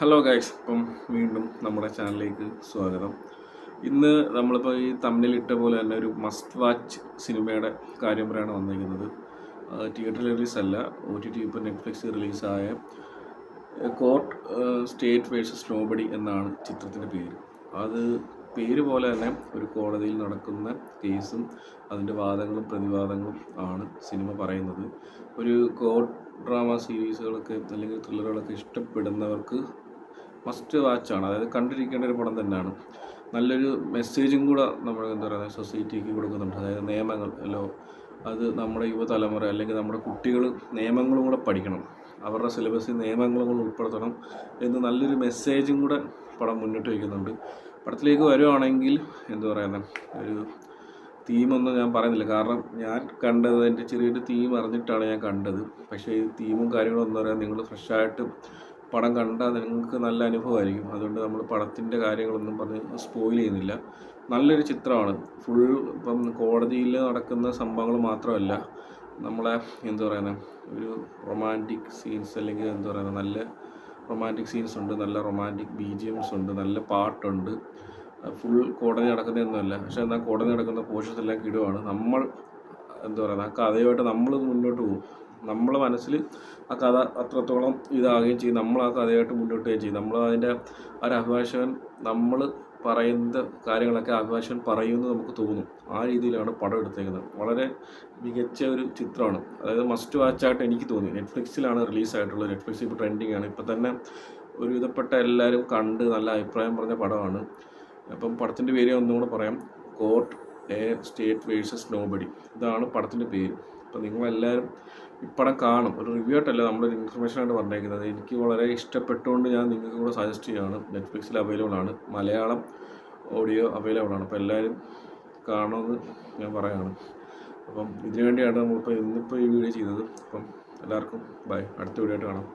Hello guys, ഇപ്പം വീണ്ടും നമ്മുടെ ചാനലിലേക്ക് സ്വാഗതം. ഇന്ന് നമ്മളിപ്പോൾ ഈ തമ്മിൽ ഇട്ട പോലെ തന്നെ ഒരു മസ്റ്റ് വാച്ച് സിനിമയുടെ കാര്യം പറയാണ് വന്നിരിക്കുന്നത്. തിയേറ്ററിൽ റിലീസല്ല, OTT ഇപ്പോൾ നെറ്റ്ഫ്ലിക്സ് റിലീസായ കോർട്ട് സ്റ്റേറ്റ് വേഴ്സസ് നോബഡി എന്നാണ് ചിത്രത്തിൻ്റെ പേര്. അത് പേര് പോലെ തന്നെ ഒരു കോടതിയിൽ നടക്കുന്ന കേസും അതിൻ്റെ വാദങ്ങളും പ്രതിവാദങ്ങളും ആണ് സിനിമ പറയുന്നത്. ഒരു കോർട്ട് ഡ്രാമ സീരീസുകളൊക്കെ അല്ലെങ്കിൽ ത്രില്ലറുകളൊക്കെ ഇഷ്ടപ്പെടുന്നവർക്ക് മസ്റ്റ് വാച്ചാണ്, അതായത് കണ്ടിരിക്കേണ്ട ഒരു പടം തന്നെയാണ്. നല്ലൊരു മെസ്സേജും കൂടെ നമ്മൾ സൊസൈറ്റിക്ക് കൊടുക്കുന്നുണ്ട്. അതായത് നിയമങ്ങൾ അത് നമ്മുടെ യുവതലമുറ അല്ലെങ്കിൽ നമ്മുടെ കുട്ടികൾ നിയമങ്ങളും കൂടെ പഠിക്കണം, അവരുടെ സിലബസിൽ നിയമങ്ങളും കൂടെ ഉൾപ്പെടുത്തണം എന്ന് നല്ലൊരു മെസ്സേജും കൂടെ പടം മുന്നോട്ട് വയ്ക്കുന്നുണ്ട്. പടത്തിലേക്ക് വരുവാണെങ്കിൽ ഒരു തീമൊന്നും ഞാൻ പറയുന്നില്ല, കാരണം ഞാൻ കണ്ടത് എൻ്റെ ചെറിയൊരു തീം അറിഞ്ഞിട്ടാണ് ഞാൻ കണ്ടത്. പക്ഷേ ഈ തീമും കാര്യങ്ങളും നിങ്ങൾ ഫ്രഷായിട്ട് പടം കണ്ടാൽ നിങ്ങൾക്ക് നല്ല അനുഭവമായിരിക്കും. അതുകൊണ്ട് നമ്മൾ പടത്തിൻ്റെ കാര്യങ്ങളൊന്നും പറഞ്ഞ് സ്പോയിൽ ചെയ്യുന്നില്ല. നല്ലൊരു ചിത്രമാണ്. ഇപ്പം കോടതിയിൽ നടക്കുന്ന സംഭവങ്ങൾ മാത്രമല്ല, നമ്മളെ ഒരു റൊമാൻറ്റിക് സീൻസ് അല്ലെങ്കിൽ നല്ല റൊമാൻറ്റിക് സീൻസ് ഉണ്ട്, നല്ല റൊമാൻറ്റിക് BGMs ഉണ്ട്, നല്ല പാട്ടുണ്ട്. കോടതി നടക്കുന്നതൊന്നുമല്ല, പക്ഷേ എന്നാൽ കോടതി നടക്കുന്ന പോർഷൻസ് എല്ലാം കിടുവാണ്. നമ്മൾ ആ കഥയുമായിട്ട് നമ്മൾ മുന്നോട്ട് പോകും. നമ്മളെ മനസ്സിൽ ആ കഥ അത്രത്തോളം ഇതാകുകയും ചെയ്യും. നമ്മൾ ആ കഥയായിട്ട് മുന്നോട്ട് പോവുകയും ചെയ്യും. നമ്മൾ അതിൻ്റെ അഭിഭാഷകൻ നമ്മൾ പറയുന്ന കാര്യങ്ങളൊക്കെ അഭിഭാഷകൻ പറയുമെന്ന് നമുക്ക് തോന്നും. ആ രീതിയിലാണ് പടം എടുത്തേക്കുന്നത്. വളരെ മികച്ച ഒരു ചിത്രമാണ്. അതായത് മസ്റ്റ് വാച്ചായിട്ട് എനിക്ക് തോന്നി. നെറ്റ്ഫ്ലിക്സിലാണ് റിലീസായിട്ടുള്ളത്. നെറ്റ്ഫ്ലിക്സ് ഇപ്പോൾ ട്രെൻഡിങ് ആണ്. ഇപ്പം തന്നെ ഒരുവിധപ്പെട്ട എല്ലാവരും കണ്ട് നല്ല അഭിപ്രായം പറഞ്ഞ പടമാണ്. അപ്പം പടത്തിൻ്റെ പേര് ഒന്നുകൂടെ പറയാം, കോർട്ട് സ്റ്റേറ്റ് വേഴ്സസ് നോബഡി. ഇതാണ് പടത്തിൻ്റെ പേര്. അപ്പം നിങ്ങളെല്ലാവരും ഈ പടം കാണും. ഒരു റിവ്യൂ ആയിട്ടല്ല, നമ്മളൊരു ഇൻഫർമേഷനായിട്ട് പറഞ്ഞേക്കുന്നത്. എനിക്ക് വളരെ ഇഷ്ടപ്പെട്ടുകൊണ്ട് ഞാൻ നിങ്ങൾക്ക് കൂടെ സജസ്റ്റ് ചെയ്യുകയാണ്. നെറ്റ്ഫ്ലിക്സിൽ അവൈലബിൾ ആണ്, മലയാളം ഓഡിയോ അവൈലബിൾ ആണ്. അപ്പോൾ എല്ലാവരും കാണുമെന്ന് ഞാൻ പറയുകയാണ്. അപ്പം ഇതിനു വേണ്ടിയാണ് ഇന്നിപ്പോൾ ഈ വീഡിയോ ചെയ്തത്. അപ്പം എല്ലാവർക്കും ബൈ, അടുത്ത വീഡിയോ ആയിട്ട് കാണാം.